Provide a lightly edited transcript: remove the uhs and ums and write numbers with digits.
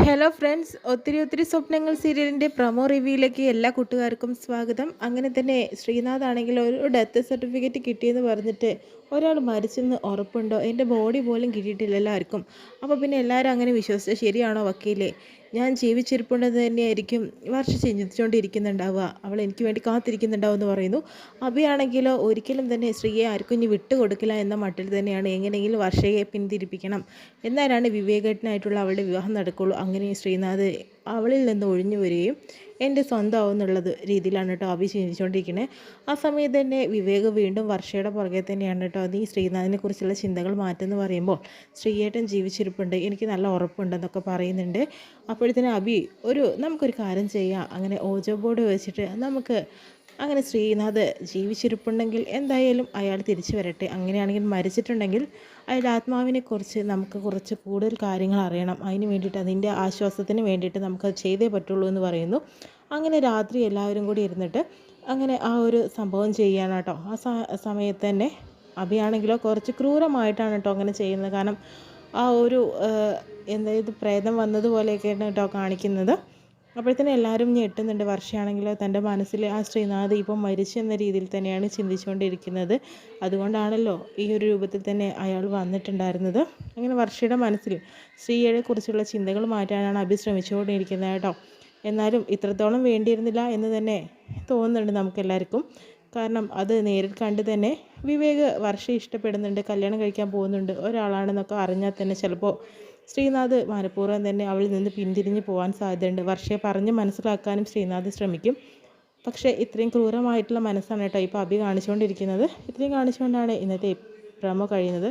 Hello friends, ഒത്തിരി ഒത്തിരി സ്വപ്നങ്ങൾ സീരിയലിൻ്റെ പ്രൊമോ റിവ്യൂയിലേക്ക് എല്ലാ കൂട്ടുകാർക്കും സ്വാഗതം. അങ്ങനെ തന്നെ ശ്രീനാഥ് ആണെങ്കിൽ ഒരു ഡെത്ത് സർട്ടിഫിക്കറ്റ് കിട്ടിയെന്ന് പറഞ്ഞിട്ട് ഒരാൾ മരിച്ചെന്ന് ഉറപ്പുണ്ടോ, എൻ്റെ ബോഡി പോലും കിട്ടിയിട്ടില്ല എല്ലാവർക്കും. അപ്പോൾ പിന്നെ എല്ലാവരും അങ്ങനെ വിശ്വസിച്ച് ശരിയാണോ വക്കീലേ, ഞാൻ ജീവിച്ചിരിപ്പുണ്ടെന്ന് തന്നെയായിരിക്കും വർഷ ചിന്തിച്ചുകൊണ്ടിരിക്കുന്നുണ്ടാവുക, അവൾ എനിക്ക് വേണ്ടി കാത്തിരിക്കുന്നുണ്ടാവും എന്ന് പറയുന്നു. അഭിയാണെങ്കിലോ ഒരിക്കലും തന്നെ ശ്രീയെ ആർക്കും ഇനി വിട്ടുകൊടുക്കില്ല എന്ന മട്ടിൽ തന്നെയാണ്, എങ്ങനെയെങ്കിലും വർഷയെ പിന്തിരിപ്പിക്കണം എന്നാലാണ് വിവേകേട്ടനായിട്ടുള്ള അവളുടെ വിവാഹം നടക്കുള്ളൂ. അങ്ങനെ ശ്രീനാഥ് അവളിൽ നിന്ന് ഒഴിഞ്ഞു വരികയും എൻ്റെ സ്വന്തമാവും എന്നുള്ളത് രീതിയിലാണ് കേട്ടോ അഭി ചിന്തിച്ചുകൊണ്ടിരിക്കുന്നത്. ആ സമയത്ത് തന്നെ വിവേക് വീണ്ടും വർഷയുടെ പുറകെ തന്നെയാണ് കേട്ടോ. നീ ശ്രീനാഥിനെ കുറിച്ചുള്ള ചിന്തകൾ മാറ്റെന്ന് പറയുമ്പോൾ ശ്രീയേട്ടൻ ജീവിച്ചിരിപ്പുണ്ട്, എനിക്ക് നല്ല ഉറപ്പുണ്ടെന്നൊക്കെ പറയുന്നുണ്ട്. അപ്പോഴത്തേനും അഭി നമുക്കൊരു കാര്യം ചെയ്യാം, അങ്ങനെ ഓജോ ബോർഡ് വെച്ചിട്ട് നമുക്ക് അങ്ങനെ ശ്രീനാഥ് ജീവിച്ചിരിപ്പുണ്ടെങ്കിൽ എന്തായാലും അയാൾ തിരിച്ചു വരട്ടെ, അങ്ങനെയാണെങ്കിൽ മരിച്ചിട്ടുണ്ടെങ്കിൽ അയാളുടെ ആത്മാവിനെക്കുറിച്ച് നമുക്ക് കുറച്ച് കൂടുതൽ കാര്യങ്ങൾ അറിയണം, അതിന് വേണ്ടിയിട്ട് അതിൻ്റെ ആശ്വാസത്തിന് വേണ്ടിയിട്ട് നമുക്കത് ചെയ്തേ പറ്റുള്ളൂ എന്ന് പറയുന്നു. അങ്ങനെ രാത്രി എല്ലാവരും കൂടി ഇരുന്നിട്ട് അങ്ങനെ ആ ഒരു സംഭവം ചെയ്യാണ് കേട്ടോ. ആ സമയത്ത് തന്നെ അഭിയാണെങ്കിലോ കുറച്ച് ക്രൂരമായിട്ടാണ് കേട്ടോ അങ്ങനെ ചെയ്യുന്നത്. കാരണം ആ ഒരു എന്തായത് പ്രേതം വന്നതുപോലെയൊക്കെയാണ് കേട്ടോ കാണിക്കുന്നത്. അപ്പോഴത്തേനും എല്ലാവരും ഞെട്ടുന്നുണ്ട്. വർഷയാണെങ്കിലോ തൻ്റെ മനസ്സിൽ ആ ശ്രീനാഥ് ഇപ്പം മരിച്ചു എന്ന രീതിയിൽ തന്നെയാണ് ചിന്തിച്ചുകൊണ്ടിരിക്കുന്നത്. അതുകൊണ്ടാണല്ലോ ഈ ഒരു രൂപത്തിൽ തന്നെ അയാൾ വന്നിട്ടുണ്ടായിരുന്നത്. അങ്ങനെ വർഷയുടെ മനസ്സിൽ ശ്രീയെ കുറിച്ചുള്ള ചിന്തകൾ മാറ്റാനാണ് അഭി ശ്രമിച്ചുകൊണ്ടിരിക്കുന്നത് കേട്ടോ. എന്നാലും ഇത്രത്തോളം വേണ്ടിയിരുന്നില്ല എന്ന് തന്നെ തോന്നുന്നുണ്ട് നമുക്കെല്ലാവർക്കും. കാരണം അത് നേരിൽ കണ്ട് തന്നെ വിവേക് വർഷ ഇഷ്ടപ്പെടുന്നുണ്ട്, കല്യാണം കഴിക്കാൻ പോകുന്നുണ്ട് ഒരാളാണെന്നൊക്കെ അറിഞ്ഞാൽ തന്നെ ചിലപ്പോൾ ശ്രീനാഥ് മനഃപൂർവ്വം തന്നെ അവളിൽ നിന്ന് പിന്തിരിഞ്ഞ് പോകാൻ സാധ്യതയുണ്ട്. വർഷയെ പറഞ്ഞ് മനസ്സിലാക്കാനും ശ്രീനാഥ് ശ്രമിക്കും. പക്ഷേ ഇത്രയും ക്രൂരമായിട്ടുള്ള മനസ്സാണ് കേട്ടോ ഇപ്പോൾ അഭി കാണിച്ചുകൊണ്ടിരിക്കുന്നത്. ഇത്രയും കാണിച്ചുകൊണ്ടാണ് ഇന്നത്തെ പ്രമോ കഴിയുന്നത്.